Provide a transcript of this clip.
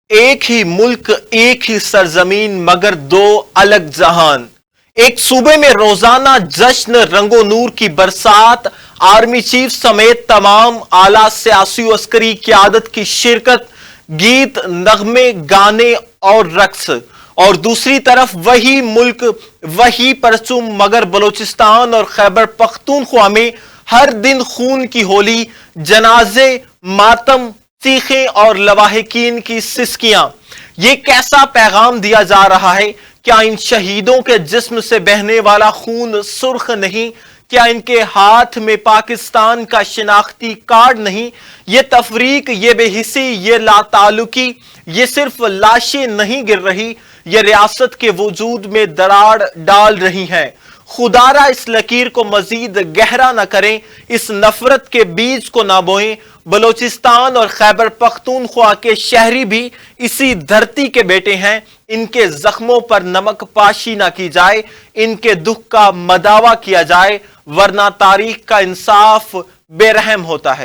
ایک ہی ملک، ایک ہی سرزمین، مگر دو الگ جہان۔ ایک صوبے میں روزانہ جشن، رنگ و نور کی برسات، آرمی چیف سمیت تمام اعلیٰ سیاسی و عسکری قیادت کی شرکت، گیت، نغمے، گانے اور رقص۔ اور دوسری طرف وہی ملک، وہی پرچم، مگر بلوچستان اور خیبر پختونخوا میں ہر دن خون کی ہولی، جنازے، ماتم، چیخیں اور لواحقین کی سسکیاں۔ یہ کیسا پیغام دیا جا رہا ہے؟ کیا ان شہیدوں کے جسم سے بہنے والا خون سرخ نہیں؟ کیا ان کے ہاتھ میں پاکستان کا شناختی کارڈ نہیں؟ یہ تفریق، یہ بے حسی، یہ لا تعلقی، یہ صرف لاشیں نہیں گر رہی، یہ ریاست کے وجود میں دراڑ ڈال رہی ہیں۔ خدا را اس لکیر کو مزید گہرا نہ کریں، اس نفرت کے بیج کو نہ بوئیں۔ بلوچستان اور خیبر پختونخوا کے شہری بھی اسی دھرتی کے بیٹے ہیں۔ ان کے زخموں پر نمک پاشی نہ کی جائے، ان کے دکھ کا مداوع کیا جائے، ورنہ تاریخ کا انصاف بے رحم ہوتا ہے۔